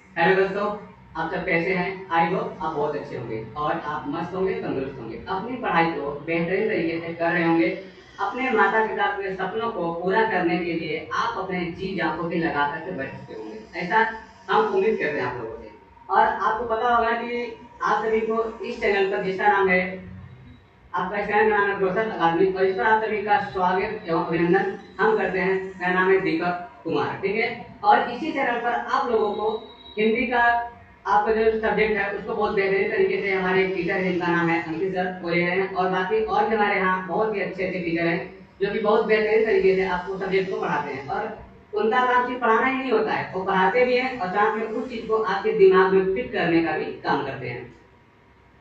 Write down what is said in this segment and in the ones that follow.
Hello दोस्तों, आप सब कैसे हैं? आई होप आप बहुत अच्छे होंगे और आप मस्त होंगे, तंदुरुस्त होंगे, अपनी पढ़ाई को बेहतरीन तरीके से कर रहे होंगे। अपने माता पिता के सपनों को पूरा करने के लिए आप अपने जी जान को भी लगा करके बैठ चुके होंगे, ऐसा हम उम्मीद करते हैं आप लोगों से। और आपको पता होगा कि आप सभी को इस चैनल पर जिसका नाम है, आपका चैनल का नाम है ग्रोथर अकादमी, और इस पर आप सभी का स्वागत एवं अभिनंदन हम करते हैं। मेरा नाम है दीपक कुमार, ठीक है। और इसी चैनल पर आप लोगों को हिंदी का आपका जो सब्जेक्ट है उसको बहुत बेहतरीन तरीके से हमारे एक टीचर है जिनका नाम है अंकित सर, वो ले रहे हैं। और बाकी और भी हमारे यहाँ बहुत ही अच्छे अच्छे टीचर हैं जो कि बहुत बेहतरीन तरीके से आपको सब्जेक्ट को पढ़ाते हैं। और उनका काम सिर्फ पढ़ाना ही नहीं होता है, वो पढ़ाते भी हैं और साथ में उस चीज को आपके दिमाग में फिट करने का भी काम करते हैं।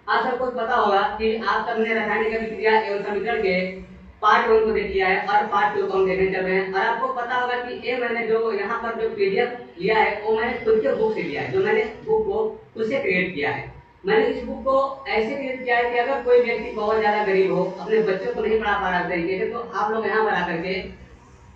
आप सबको पता होगा कि आप सबने रासायनिक अभिक्रिया एवं समीकरण के पार्ट 1 को देख लिया है और पार्ट 2 को हम देखने चल रहे हैं। और आपको पता होगा कि ये मैंने जो यहाँ पर जो पीडीएफ लिया है वो मैंने खुद के बुक से लिया है, जो मैंने बुक को खुद से क्रिएट किया है। मैंने इस बुक को ऐसे क्रिएट किया है कि अगर कोई व्यक्ति बहुत ज्यादा गरीब हो, अपने बच्चों को नहीं पढ़ा पा रहा तरीके से, तो आप लोग यहाँ पर आकर के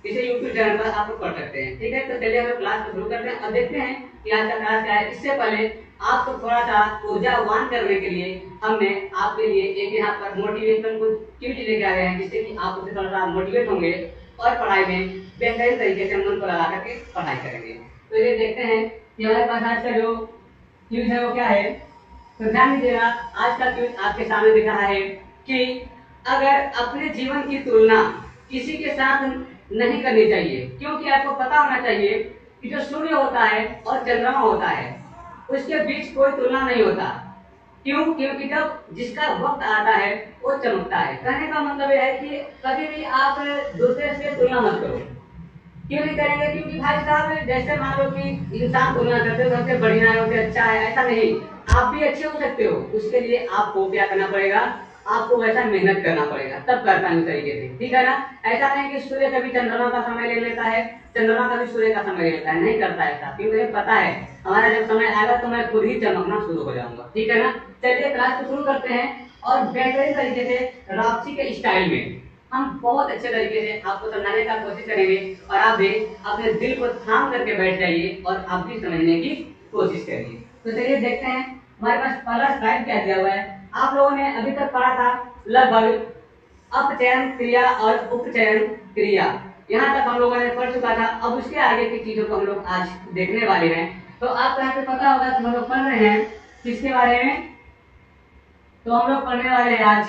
इसे यूट्यूब चैनल पर आप लोग पढ़ सकते हैं, ठीक है। तो चलिए हम क्लास को शुरू करते हैं और देखते हैं कि आज का क्लास क्या है। इससे पहले आपको थोड़ा सा ऊर्जावान करने के लिए हमने आपके लिए एक यहाँ पर मोटिवेशन कुछ क्विज लेके आए हैं, जिससे कि आप उससे थोड़ा सा मोटिवेट होंगे और पढ़ाई में बेहतरीन तरीके से मन को लगा करके पढ़ाई करेंगे। तो ये देखते हैं कि हमारे पास आज का जो क्विज है वो क्या है। तो ध्यान दीजिएगा, आज का क्विज आपके सामने दिख रहा है कि अगर अपने जीवन की तुलना किसी के साथ नहीं करनी चाहिए, क्योंकि आपको पता होना चाहिए कि जो सूर्य होता है और चंद्रमा होता है उसके बीच कोई तुलना नहीं होता। क्यों? क्योंकि जब जिसका वक्त आता है वो चमकता है। कहने का मतलब यह है कि कभी भी आप दूसरे से तुलना मत करो। क्यों नहीं करेंगे? क्योंकि भाई साहब जैसे मान लो कि इंसान तुलना करते हो सबसे बढ़िया है, सबसे अच्छा है, ऐसा नहीं। आप भी अच्छे हो सकते हो, उसके लिए आपको क्या करना पड़ेगा, आपको वैसा मेहनत करना पड़ेगा, तब कर पाएंगे तरीके से, ठीक है ना। ऐसा नहीं कि सूर्य कभी चंद्रमा का समय ले लेता है, चंद्रमा कभी सूर्य का समय ले लेता है, नहीं करता ऐसा, क्योंकि मुझे पता है हमारा जब समय आएगा तो मैं खुद ही चमकना शुरू हो जाऊंगा, ठीक है ना। चलिए क्लास को शुरू करते हैं और बेहतरीन तरीके से रापसी के स्टाइल में हम बहुत अच्छे तरीके से आपको समझाने का कोशिश करेंगे। और आप भी अपने दिल को थाम करके बैठ जाइए और आप भी समझने की कोशिश करिए। तो चलिए देखते हैं हमारे पास पहला स्लाइड क्या दिया हुआ है। आप लोगों ने अभी तक पढ़ा था लगभग अपचयन क्रिया और उपचयन क्रिया, यहाँ तक हम लोगों ने पढ़ चुका था। अब उसके आगे की चीजों को हम लोग आज देखने वाले हैं। तो आपको यहाँ पे पता होगा कि हम लोग पढ़ रहे हैं किसके बारे में। तो हम लोग पढ़ने वाले हैं आज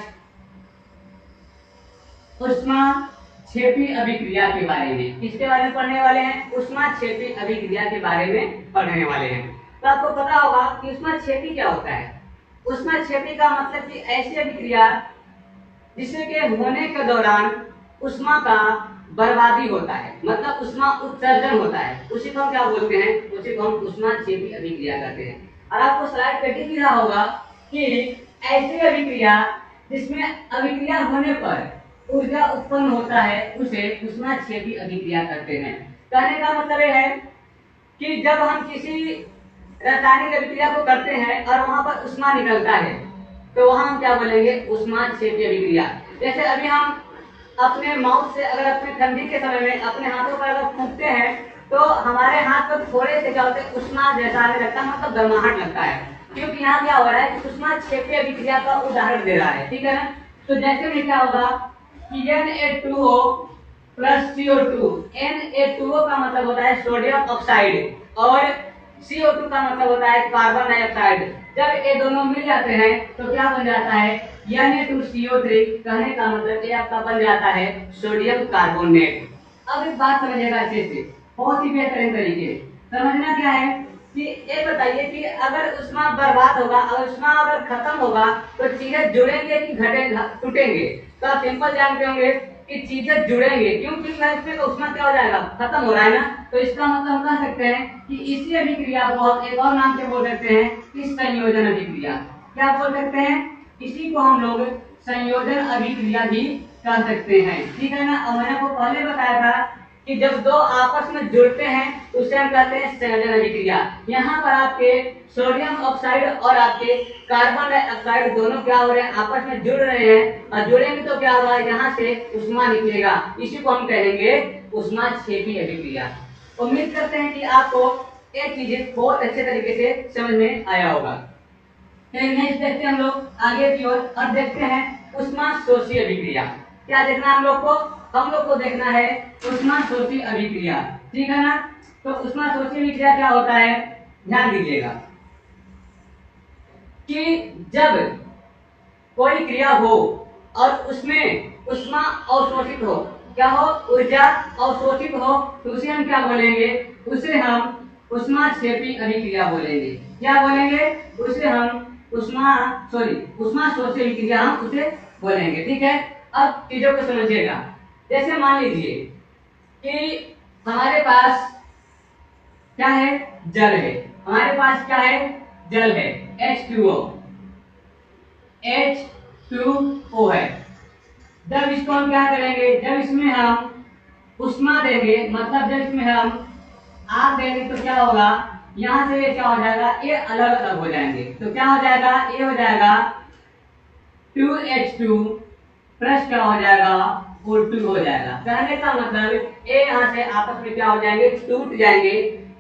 ऊष्माक्षेपी अभिक्रिया के बारे में। किसके बारे में पढ़ने वाले हैं? ऊष्माक्षेपी अभिक्रिया के बारे में पढ़ने वाले हैं। तो आपको पता होगा कि ऊष्माक्षेपी क्या होता है। ऊष्माक्षेपी का मतलब कि ऐसी अभिक्रिया जिसके होने के दौरान ऊष्मा का बर्बादी होता है, मतलब ऊष्मा उत्सर्जन होता है, उसी को हम क्या बोलते हैं? उसी को हम ऊष्माक्षेपी अभिक्रिया कहते हैं। और आपको स्लाइड पे दिख रहा होगा कि ऐसी अभिक्रिया जिसमें अभिक्रिया होने पर ऊर्जा उत्पन्न होता है उसे ऊष्माक्षेपी अभिक्रिया कहते हैं। कहने का मतलब यह है कि जब हम किसी रासायनिक अभिक्रिया को करते हैं और वहां पर ऊष्मा निकलता है तो वहां हम क्या बोलेंगे? ऊष्माक्षेपी अभिक्रिया। जैसे अभी हम अपने माउथ से अगर अपने ठंडी के समय में अपने हाथों पर अगर फूंकते हैं तो हमारे हाथ पर थोड़े से क्या होते हैं? ऊष्मा जैसा आने लगता है, मतलब गर्माहट लगता है, क्योंकि यहाँ क्या हो रहा है? ऊष्माक्षेपी अभिक्रिया का उदाहरण दे रहा है, ठीक है ना। तो जैसे में क्या होगा कि Na2O प्लस CO2। Na2O का मतलब होता है सोडियम ऑक्साइड और CO2 का मतलब होता है कार्बन डाइऑक्साइड। जब ये दोनों मिल जाते हैं तो क्या बन जाता है? Na2CO3। कहने का मतलब ये आपका बन जाता है सोडियम कार्बोनेट। अब एक बात समझिएगा अच्छे से, बहुत ही बेहतरीन तरीके से समझना क्या है कि ये बताइए कि अगर ऊष्मा बर्बाद होगा, अगर ऊष्मा अगर खत्म होगा तो चीजें जुड़ेंगे कि घटेंगे, टूटेंगे? तो आप सिंपल जानते होंगे कि चीजें जुड़ेंगे, क्योंकि इसमें तो ऊष्मा क्या हो जाएगा? खत्म हो रहा है ना। तो इसका मतलब हम कह सकते हैं कि इसी अभिक्रिया को हम एक और नाम से बोल सकते हैं कि संयोजन अभिक्रिया। क्या बोल सकते हैं? इसी को हम लोग संयोजन अभिक्रिया भी कह सकते हैं, ठीक है ना। और मैंने आपको पहले बताया था कि जब दो आपस में जुड़ते हैं तो उसे हम कहते हैं संयोजन अभिक्रिया। यहाँ पर आपके सोडियम ऑक्साइड और आपके कार्बन डाइऑक्साइड दोनों क्या हो रहे हैं? आपस में जुड़ रहे हैं, और जुड़ेंगे तो क्या होगा? यहाँ से ऊष्मा निकलेगा, इसी को हम कहेंगे ऊष्माक्षेपी अभिक्रिया। उम्मीद करते हैं कि आपको एक चीज बहुत अच्छे तरीके से समझ में आया होगा। नेक्स्ट देखते हैं हम लोग आगे की ओर और देखते हैं ऊष्माशोषी अभिक्रिया। क्या देखना है हम लोग को? हम लोग को देखना है ऊष्माशोषी अभिक्रिया, ठीक है ना। तो ऊष्माशोषी अभिक्रिया क्या होता है, ध्यान दीजिएगा कि जब कोई क्रिया हो और उसमें ऊष्मा अवशोषित हो, क्या हो, ऊर्जा अवशोषित हो, तो उसे हम क्या बोलेंगे, उसे हम ऊष्माक्षेपी अभिक्रिया बोलेंगे। क्या बोलेंगे? उसे हम ऊष्माशोषी अभिक्रिया हम उसे बोलेंगे, ठीक है। अब चीजों को समझिएगा। जैसे मान लीजिए कि हमारे पास क्या है, जल है। हमारे पास क्या है, जल है, H2O है। जब इसको हम क्या करेंगे, जब इसमें हम ऊष्मा देंगे, मतलब जब इसमें हम आग देंगे तो क्या होगा, यहाँ से ये क्या हो जाएगा, ये अलग अलग हो जाएंगे। तो क्या हो जाएगा, ये हो जाएगा 2H2 प्लस क्या हो जाएगा, O2 हो जाएगा। कहने का मतलब ये यहाँ से आपस में क्या हो जाएंगे, टूट जाएंगे,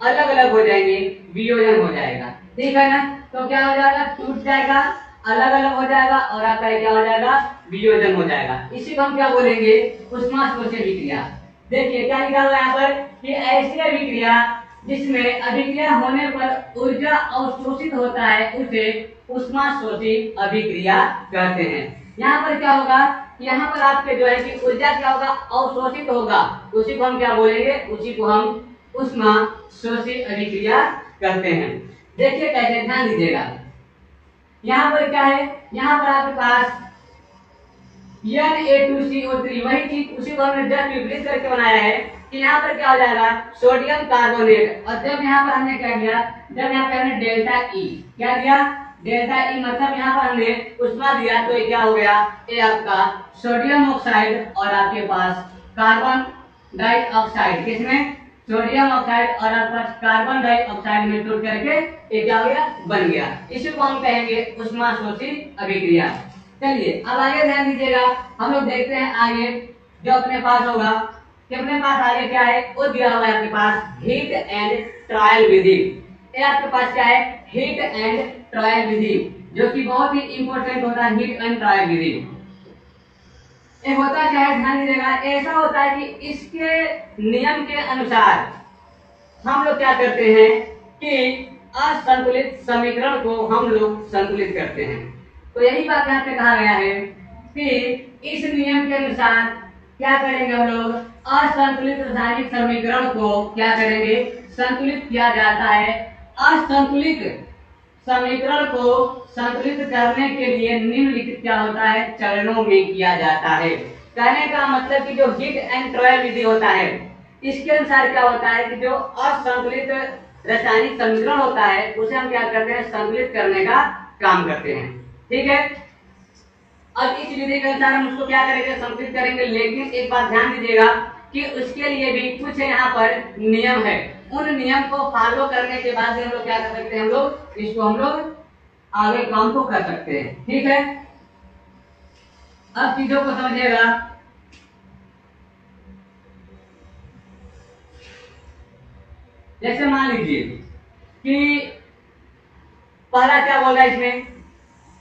अलग अलग हो जाएंगे, वियोजन हो जाएगा, ठीक है ना। तो क्या हो जाएगा, टूट जाएगा, अलग अलग हो जाएगा, और आपका क्या हो जाएगा, वियोजन हो जाएगा। इसी को हम क्या बोलेंगे, ऊष्माशोषी अभिक्रिया। देखिए क्या लिखा हुआ है यहाँ पर कि ऐसी अभिक्रिया जिसमें अभिक्रिया होने पर ऊर्जा अवशोषित होता है उसे ऊष्माशोषी अभिक्रिया कहते हैं। यहाँ पर क्या होगा, यहाँ पर आपके जो है कि ऊर्जा क्या होगा, अवशोषित होगा, उसी को हम क्या बोलेंगे, उसी को हम ऊष्माशोषी अभिक्रिया कहते हैं। देखिए कैसे, ध्यान दीजिएगा। यहाँ पर क्या है, यहाँ पर आपके पास Na2CO3, वही चीज उसी को हमने जस्ट विपरीत करके बनाया है कि यहाँ पर क्या हो जाएगा, सोडियम कार्बोनेट। और जब यहाँ पर हमने क्या किया, जब यहाँ पे हमने डेल्टा ई क्या दिया, डेल्टा ई मतलब यहाँ पर हमने ऊष्मा दिया, तो ये क्या हो गया, ये आपका सोडियम ऑक्साइड और आपके पास कार्बन डाइऑक्साइड, किसमें, सोडियम ऑक्साइड और आपका कार्बन डाइऑक्साइड में टूट करके ये क्या हो गया, बन गया। इसी को हम कहेंगे ऊष्माशोषी अभिक्रिया। चलिए अब आगे ध्यान दीजिएगा, हम लोग देखते हैं आगे जो अपने पास होगा कि अपने पास आगे क्या है, वो दिया हुआ है आपके पास हीट एंड ट्रायल विधि। ये आपके पास क्या है, हीट एंड ट्रायल विधि, जो कि बहुत ही इंपॉर्टेंट होता है, हीट एंड ट्रायल विधि। ये होता क्या है, ध्यान दीजिएगा, ऐसा होता है कि इसके नियम के अनुसार हम लोग क्या करते हैं कि असंतुलित समीकरण को हम लोग संतुलित करते हैं। तो यही बात यहाँ पे कहा गया है कि इस नियम के अनुसार क्या करेंगे, हम लोग असंतुलित रासायनिक समीकरण को क्या करेंगे, संतुलित किया जाता है। असंतुलित समीकरण को संतुलित करने के लिए निम्नलिखित क्या होता है, चरणों में किया जाता है। कहने का मतलब कि जो हीट एंड ट्रायल विधि होता है, इसके अनुसार क्या होता है कि जो असंतुलित रासायनिक समीकरण होता है उसे हम क्या करते हैं, संतुलित करने का काम करते हैं, ठीक है। अब इस विधि के अनुसार हम उसको क्या करेंगे, संतुलित करेंगे। लेकिन एक बात ध्यान दीजिएगा कि उसके लिए भी कुछ यहाँ पर नियम है, उन नियम को फॉलो करने के बाद हम लोग क्या कर सकते हैं, हम लोग इसको हम लोग आगे काम को कर सकते हैं, ठीक है। अब चीजों को समझिएगा। जैसे मान लीजिए कि पहला क्या बोल रहा है इसमें,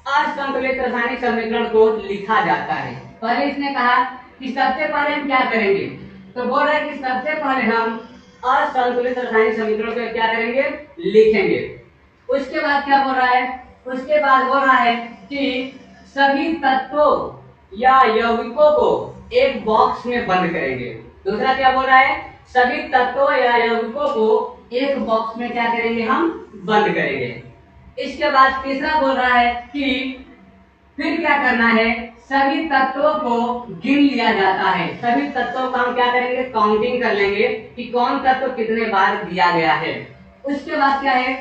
असंतुलित रासायनिक समीकरण को लिखा जाता है। पहले इसने कहा कि सबसे पहले हम क्या करेंगे, तो बोल रहा है कि सबसे पहले हम असंतुलित रासायनिक समीकरण को क्या करेंगे, लिखेंगे। उसके बाद क्या बोल रहा है, उसके बाद बोल रहा है कि सभी तत्वों या यौगिकों को एक बॉक्स में बंद करेंगे। दूसरा क्या बोल रहा है, सभी तत्वों या यौगिकों को एक बॉक्स में क्या करेंगे, हम बंद करेंगे। इसके बाद तीसरा बोल रहा है कि फिर क्या करना है, सभी तत्वों को गिन लिया जाता है। सभी तत्वों का हम क्या करेंगे, काउंटिंग कर लेंगे कि कौन तत्व कितने बार दिया गया है। उसके बाद क्या है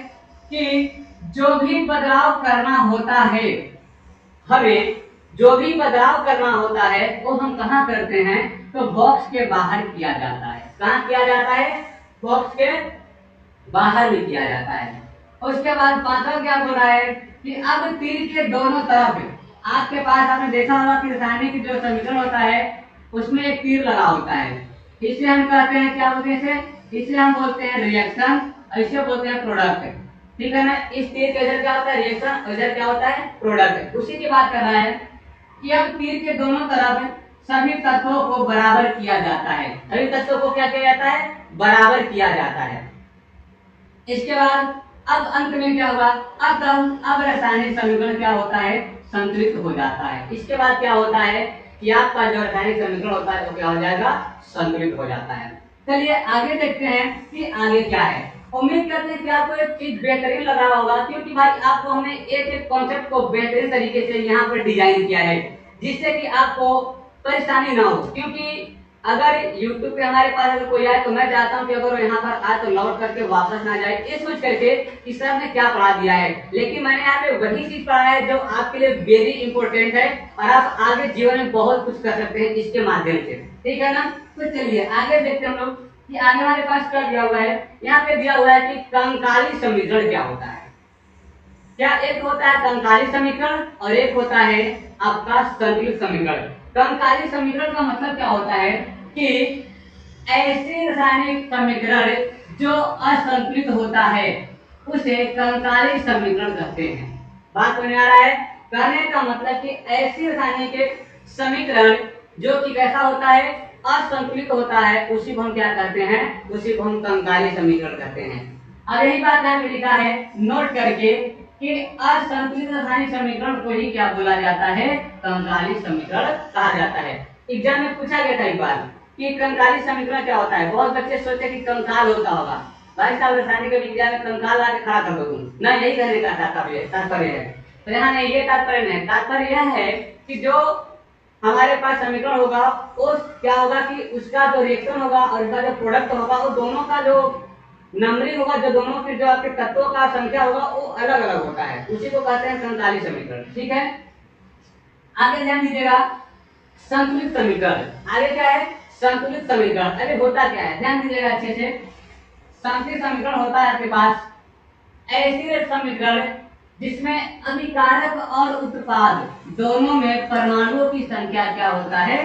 कि जो भी बदलाव करना होता है, हमें जो भी बदलाव करना होता है वो हम कहाँ करते हैं, तो बॉक्स के बाहर किया जाता है। कहाँ किया जाता है, बॉक्स के बाहर भी किया जाता है। उसके बाद पांचवा क्या बोल रहा है कि अब तीर के दोनों तरफ, आपके पास आपने देखा होगा कि रासायनिक जो समीकरण होता है उसमें एक तीर लगा होता है, इसे हम कहते हैं क्या बोलते हैं, इसे हम बोलते हैं रिएक्शन ऐसे बोलते हैं प्रोडक्ट, ठीक है ना। इस तीर के इधर क्या होता है रिएक्शन, इधर क्या होता है प्रोडक्ट। उसी की बात कर रहा है कि अब तीर के दोनों तरफ सभी तत्वों को बराबर किया जाता है, सभी तत्वों को क्या किया जाता है बराबर किया जाता है। इसके बाद अब अंत में क्या होगा, अब रासायनिक समीकरण क्या होता है संतुलित हो जाता है। इसके बाद क्या होता है कि आपका जो रासायनिक समीकरण होता है वो क्या हो जाएगा संतुलित हो जाता है। चलिए आगे देखते हैं कि आगे क्या है। उम्मीद करते हैं कि आपको एक चीज बेहतरीन लगा होगा, क्योंकि भाई आपको हमने एक एक कॉन्सेप्ट को बेहतरीन तरीके से यहाँ पर डिजाइन किया है जिससे कि आपको परेशानी ना हो। क्योंकि अगर YouTube पे हमारे पास अगर कोई आए तो मैं चाहता हूँ कि अगर वो यहाँ पर आए तो लौट करके वापस ना जाए ये सोच करके कि सर ने क्या पढ़ा दिया है, लेकिन मैंने यहाँ पे वही चीज पढ़ा है जो आपके लिए वेरी इंपॉर्टेंट है और आप आगे जीवन में बहुत कुछ कर सकते हैं इसके माध्यम से, ठीक है ना। तो चलिए आगे देखते हैं हम लोग कि आगे हमारे पास क्या दिया हुआ है। यहाँ पे दिया हुआ है कि कंकाली समीकरण क्या होता है। क्या एक होता है कंकाली समीकरण और एक होता है आपका संतुलित समीकरण। कंकाली समीकरण का मतलब क्या होता है कि ऐसे रासायनिक समीकरण जो असंतुलित होता है उसे कंकाली समीकरण कहते हैं। बात होने आ रहा है, कहने का मतलब कि ऐसे रासायनिक समीकरण जो कि कैसा होता है असंतुलित होता है उसी को हम क्या कहते हैं, उसी को हम कंकाली समीकरण कहते हैं। अब यही बात यहाँ पे लिखा है नोट करके कि असंतुलित रासायनिक समीकरण को ही क्या बोला जाता है कंकाली समीकरण कहा जाता है। एग्जाम में पूछा गया था एक बार कि कंकाली समीकरण क्या होता है। बहुत बच्चे सोचते कि कंकाल होता होगा, भाई साहब रासायनिक विज्ञान में कंकाल ला के खड़ा कर दो तुम ना, यही कहने का तात्पर्य है। तो यहाँ नहीं ये तात्पर्य नहीं, तात्पर्य यह है कि जो हमारे पास समीकरण होगा वो क्या होगा कि उसका जो रिएक्शन होगा और उसका जो प्रोडक्ट होगा वो दोनों का जो नंबरिंग होगा, जो दोनों के जो आपके तत्वों का संख्या होगा वो अलग अलग होता है, उसी को कहते हैं कंकाली समीकरण, ठीक है। आगे ध्यान दीजिएगा संतुलित समीकरण। आगे क्या है संतुलित समीकरण। अरे होता क्या है ध्यान दीजिएगा अच्छे से। संतुलित समीकरण होता है आपके पास ऐसी समीकरण जिसमें अभिकारक और उत्पाद दोनों में परमाणुओं की संख्या क्या होता है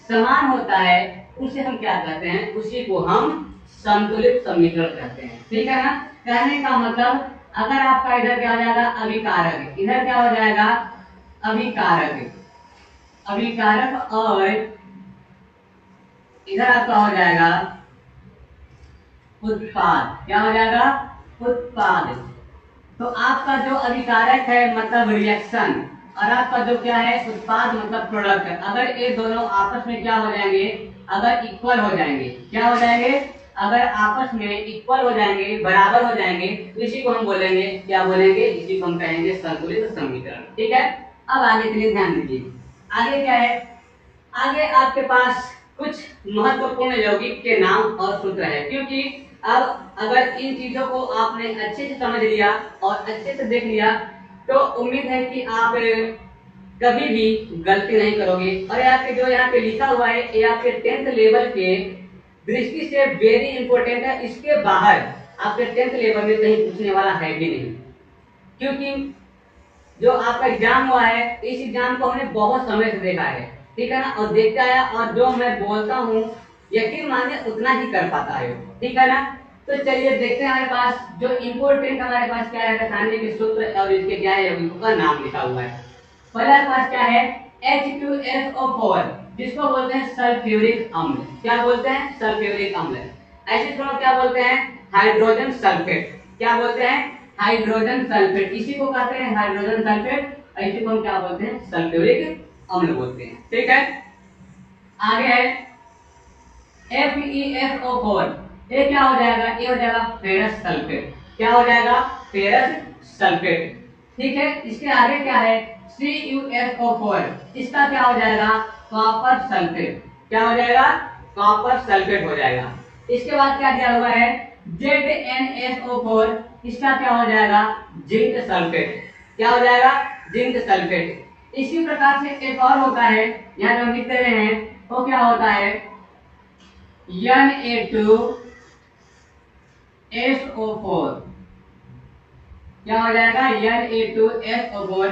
समान होता है, उसे हम क्या कहते हैं, उसी को हम संतुलित समीकरण कहते हैं, ठीक है ना। कहने का मतलब अगर आपका इधर क्या हो जाएगा अभिकारक, इधर क्या हो जाएगा अभिकारक, अभिकारक और इधर आपका हो जाएगा उत्पाद, क्या हो जाएगा उत्पाद। तो आपका जो अभिकारक है मतलब रिएक्शन और आपका जो क्या है उत्पाद मतलब प्रोडक्ट, अगर ये दोनों आपस में क्या हो जाएंगे, अगर इक्वल हो जाएंगे, क्या हो जाएंगे, अगर आपस में इक्वल हो जाएंगे बराबर हो जाएंगे तो इसी को हम बोलेंगे क्या बोलेंगे, इसी को हम कहेंगे संतुलित समीकरण, ठीक है। अब आगे के लिए ध्यान दीजिए। आगे क्या है, आगे आपके पास कुछ महत्वपूर्ण यौगिक के नाम और सूत्र है, क्योंकि अब अगर इन चीजों को आपने अच्छे से समझ लिया और अच्छे से देख लिया तो उम्मीद है कि आप कभी भी गलती नहीं करोगे। और आपके जो यहाँ पे लिखा हुआ है ये आपके 10th लेवल के दृष्टि से वेरी इंपॉर्टेंट है। इसके बाहर आपके 10th लेवल में कहीं पूछने वाला है भी नहीं, क्योंकि जो आपका एग्जाम हुआ है इस एग्जाम को हमने बहुत समय से देखा है, ठीक है ना, और देखता है और जो मैं बोलता हूँ यकीन मानिए उतना ही कर पाता है, ठीक है ना। तो चलिए देखते हैं हमारे पास जो इम्पोर्टेंट हमारे पास क्या है रासायनिक के सूत्र और इसके क्या है यौगिकों का नाम लिखा हुआ है। पहला हमारे पास क्या है H2SO4 जिसको बोलते हैं सल्फ्यूरिक अम्ल, क्या बोलते हैं सल्फ्यूरिक अम्ल। ऐसे थोड़ा क्या बोलते हैं हाइड्रोजन सल्फेट, क्या बोलते हैं हाइड्रोजन सल्फेट, इसी को कहते हैं हाइड्रोजन सल्फेट, इसी को हम क्या बोलते हैं सल्फ्यूरिक अम्ल बोलते हैं, ठीक है। आगे है FeSO4, ये क्या हो जाएगा, ये हो जाएगा फेरस सल्फेट, क्या हो जाएगा फेरस सल्फेट, ठीक है। इसके आगे क्या है CuSO4, इसका क्या हो जाएगा कॉपर सल्फेट, क्या हो जाएगा कॉपर सल्फेट हो जाएगा। इसके बाद क्या दिया हुआ है ZnSO4, इसका क्या हो जाएगा जिंक सल्फेट, क्या हो जाएगा जिंक सल्फेट। इसी प्रकार से एक और होता है यहाँ हम लिख रहे हैं वो क्या होता है Na2SO4, क्या हो जाएगा Na2SO4,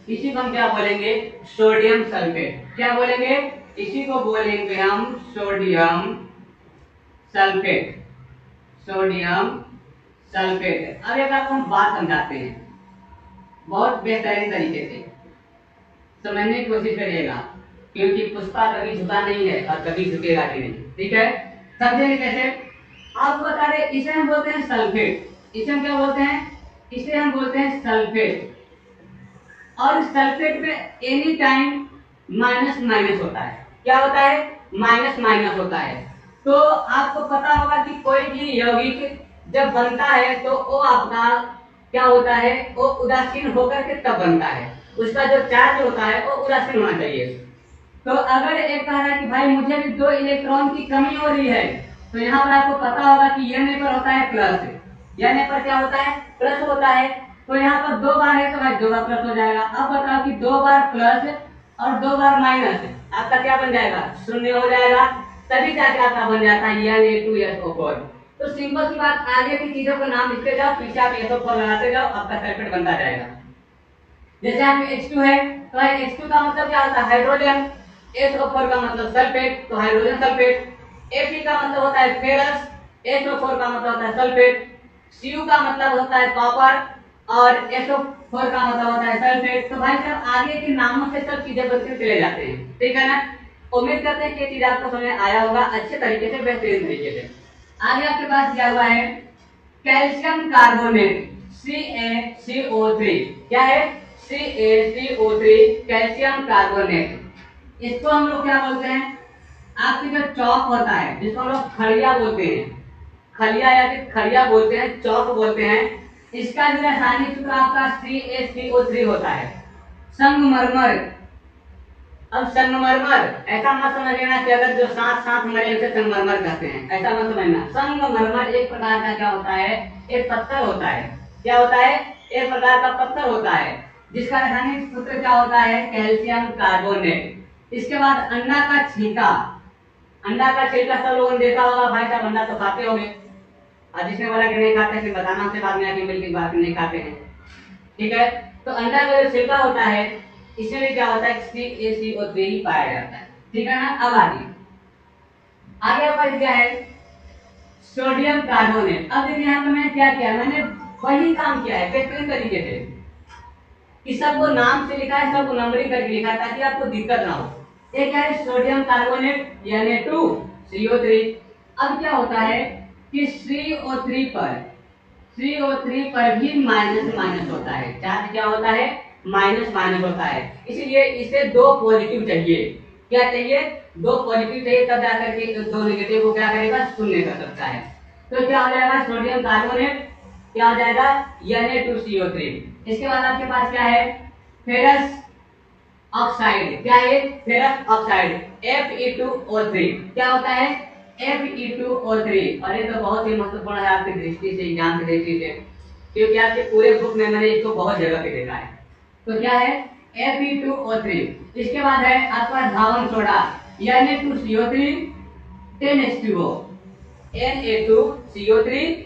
इसी को हम क्या बोलेंगे सोडियम सल्फेट, क्या बोलेंगे इसी को बोलेंगे हम सोडियम सल्फेट, सोडियम सल्फेट है। अब एक आपको हम बात समझाते हैं बहुत बेहतरीन तरीके से समझने की कोशिश करिएगा, क्योंकि पुष्पा कभी झुका नहीं है और कभी झुकेगा भी नहीं। ठीक है, समझेंगे कैसे? आपको बता रहे, इसे हम बोलते हैं सल्फेट। इसे हम क्या बोलते हैं? इसे हम बोलते हैं सल्फेट। और सल्फेट में एनी टाइम माइनस माइनस होता है। क्या होता है? माइनस माइनस होता है। तो आपको पता होगा कि कोई भी यौगिक जब बनता है तो वो आपका क्या होता है, वो उदासीन होकर के तब बनता है। उसका जो चार्ज होता है वो उदासीन होना चाहिए। तो अगर एक कह रहा है कि भाई मुझे भी 2 इलेक्ट्रॉन की कमी हो रही है, तो यहाँ पर आपको पता होगा कि N पर होता है प्लस, N पर क्या होता है? प्लस होता है। तो यहाँ पर 2 बार है तो भाई 2 बार प्लस हो जाएगा। अब बताओ कि 2 बार प्लस और 2 बार माइनस, आपका क्या बन जाएगा? शून्य हो जाएगा। तभी जाके आपका बन जाता है Na2SO4। तो सिंपल सी बात, आगे की चीजों को नाम लिखते जाओ, पीछे आप SO4 लगाते जाओ, आपका सल्फेट बनता जाएगा। जैसे यहाँ पे H2 है तो H2 का मतलब क्या होता है? हाइड्रोजन। SO4 का मतलब सल्फेट, तो हाइड्रोजन सल्फेट। Fe का मतलब होता है फेरस, SO4 का मतलब होता है सल्फेट। Cu का मतलब होता है कॉपर और SO4 का मतलब होता है सल्फेट। तो भाई साहब आगे के नामों से सब चीजें बनते चले जाते हैं। ठीक है ना? उम्मीद करते हैं कि ये चीज आपको समझ में आया होगा अच्छे तरीके से, बेहतरीन तरीके से। आगे आपके पास दिया हुआ है कैल्शियम कार्बोनेट CaCO3। क्या है? CaCO3 calcium carbonate. इसको हम लोग क्या बोलते हैं? आपके जो चौक होता है जिसको हम लोग खड़िया बोलते हैं, खलिया या फिर खड़िया बोलते हैं, चौक बोलते हैं, इसका जो रासायनिक सूत्र आपका CaCO3 होता है। संगमरमर। अब संगमरमर ऐसा मत समझ लेना कि अगर जो साथ साथ मरे उसे संगमरमर कहते हैं, ऐसा मत समझना। संगमरमर एक प्रकार का क्या होता है? एक पत्थर होता है। क्या होता है? एक प्रकार का पत्थर होता है जिसका रासायनिक सूत्र क्या होता है? Calcium carbonate. इसके बाद अंडा का छिलका। अंडा का छिलका सब लोगों ने देखा होगा, भाई साहब अंडा तो खाते होंगे। और जिसने बोला कि नहीं खाते फिर बताना उससे बाद में आके मिल की बात नहीं खाते हैं। ठीक है, तो अंडा का जो छिलका होता है इसमें भी क्या होता है? CaCO3 ही पाया जाता है। ठीक है ना? अब आगे आगे क्या है? Sodium carbonate. अब देखिए यहाँ पे मैंने क्या किया, मैंने वही काम किया है बेहतरीन तरीके से कि सबको नाम से लिखा है, सबको नंबरिंग करके लिखा है ताकि आपको दिक्कत ना हो। ये क्या है? Sodium carbonate Na2CO3। अब क्या होता है कि CO3 पर भी माइनस माइनस होता है। चार्ज क्या होता है? माइनस माइनस होता है। इसलिए इसे 2 पॉजिटिव चाहिए। क्या चाहिए? 2 पॉजिटिव चाहिए, तब जाकर के 2 नेगेटिव को क्या करेगा? शून्य कर सकता है। तो क्या हो जाएगा? सोडियम कार्बोनेट क्या हो जाएगा? Na2CO3। इसके बाद आपके पास क्या है? Ferrous oxide. क्या है? Ferrous oxide Fe2O3। क्या होता है? Fe2O3। और ये तो बहुत ही महत्वपूर्ण है आपकी दृष्टि से, एग्जाम की दृष्टि से, क्योंकि आपके पूरे बुक में मैंने इसको बहुत जगह पे देखा है। तो क्या है? Fe2O3। इसके बाद है आपका धावन soda Na2CO3 10H2O। Na2CO3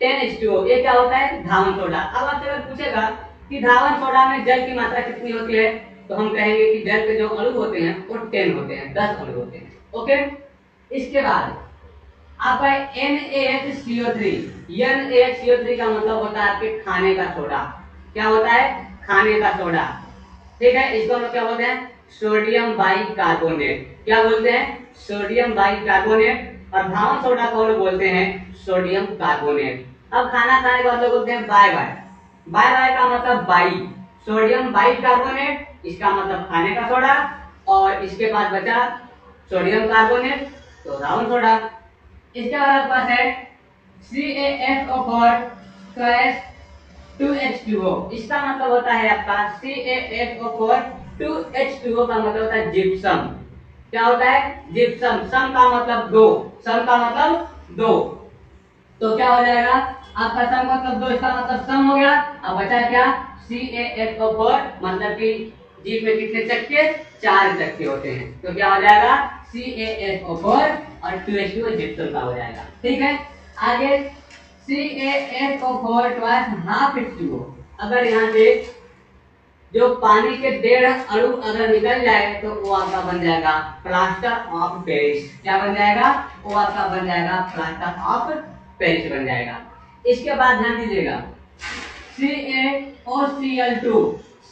10H2O। ये क्या होता है? धावन सोडा। अब आपसे अगर पूछेगा कि धावन सोडा में जल की मात्रा कितनी होती है, तो हम कहेंगे कि जल के जो अणु होते हैं वो 10 होते हैं, 10 अणु होते हैं। ओके, इसके बाद आपका NaHCO3। NaHCO3 का मतलब होता है आपके खाने का सोडा। क्या होता है? खाने का सोडा। ठीक है, इसको हम लोग क्या बोलते हैं? Sodium bicarbonate. क्या बोलते हैं? Sodium bicarbonate. और धावन सोडा को हम लोग बोलते हैं सोडियम कार्बोनेट। अब खाना खाने का मतलब बोलते हैं बाय बाय। बाय बाय का मतलब बाई, सोडियम बाइकार्बोनेट, इसका मतलब खाने का सोडा, और इसके बाद बचा सोडियम कार्बोनेट, तो धावन सोडा। इसके बाद आपके पास है CaSO4 2H2O। इसका मतलब होता है आपका CaSO4 2H2O का मतलब होता है जिप्सम। क्या होता है? जिप्सम। सम का मतलब 2, सम का मतलब 2। तो क्या हो जाएगा आपका? सम मतलब 2, इसका मतलब सम हो गया। अब बचा क्या? CaSO4, मतलब कि जीप में कितने चक्के? 4 चक्के होते हैं। तो क्या हो जाएगा? CaSO4 और 2H2O जिप्सम का हो जाएगा। ठीक है, आगे CaSO4 ट्वाइस हाफ H2O। अगर यहाँ से जो पानी के 1.5 अणु अगर निकल जाए तो वो आपका बन जाएगा प्लास्टर ऑफ पेरिस। क्या बन जाएगा? वो आपका बन जाएगा प्लास्टर ऑफ पेरिस बन जाएगा। इसके बाद ध्यान दीजिएगा CaOCl2।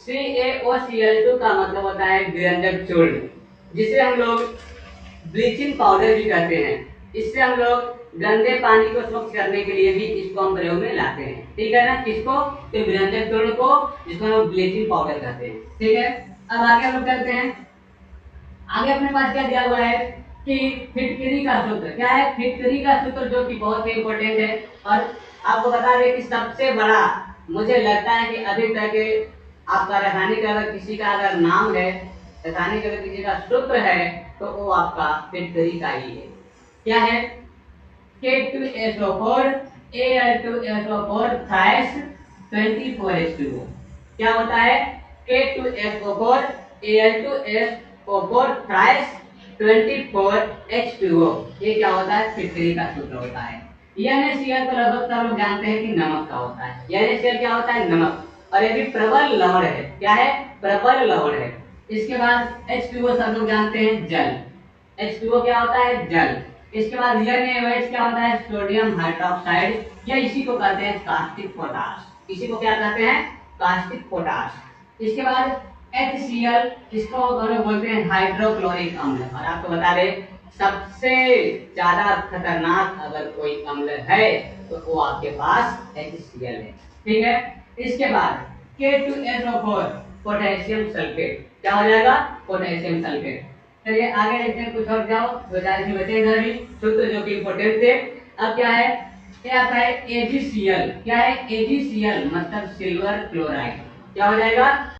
CaOCl2 का मतलब होता है विरंजक चूर्ण, जिसे हम लोग ब्लीचिंग पाउडर भी कहते हैं। इससे हम लोग गंदे पानी को स्वच्छ करने के लिए भी इसको हम प्रयोग में लाते हैं। ठीक है ना, किसको? तो विरंजक चूर्ण को, जिसको हम ब्लीचिंग पाउडर कहते हैं। ठीक है, अब आगे हम लोग करते हैं। आगे अपने पास क्या दिया हुआ है कि फिटकरी का सूत्र। क्या है? फिटकरी का सूत्र, जो कि बहुत ही इंपॉर्टेंट है। और आपको बता दें कि सबसे बड़ा, मुझे लगता है कि अभी तक आपका रासायनिक अगर किसी का अगर नाम है, रासायनिक अगर किसी का सूत्र है, तो वो आपका फिटकरी का ही है। क्या है? K2SO4 Al2SO4 thrice 24H2O। क्या होता है? K2SO4 Al2SO4 thrice 24H2O। ये क्या होता है? फिटकरी का सूत्र होता है। NaCl तो लगभग सब लोग जानते हैं कि नमक का होता है। NaCl क्या होता है? नमक। और ये भी प्रबल लवण है। क्या है? प्रबल लवण है। इसके बाद H2O सब लोग जानते हैं, जल। H2O क्या होता है? जल। इसके बाद NaOH क्या होता है? सोडियम हाइड्रोक्साइड, या इसी को कहते हैं कास्टिक पोटाश। इसी को क्या कहते हैं? Caustic potash. इसके बाद HCl, इसको हम लोग बोलते हैं हाइड्रोक्लोरिक अम्ल। और आपको बता दें, सबसे ज्यादा खतरनाक अगर कोई अम्ल है तो वो आपके पास HCl है। ठीक है, इसके बाद K2SO4 पोटेशियम सल्फेट। क्या हो जाएगा? Potassium sulphate. चलिए आगे देखते हैं, कुछ और जाओ, दो चार इसमें बचे इधर भी सूत्र जो कि इंपॉर्टेंट थे। अब क्या है? क्या आता है? AgCl। क्या है? AgCl मतलब सिल्वर क्लोराइड। क्या हो जाएगा?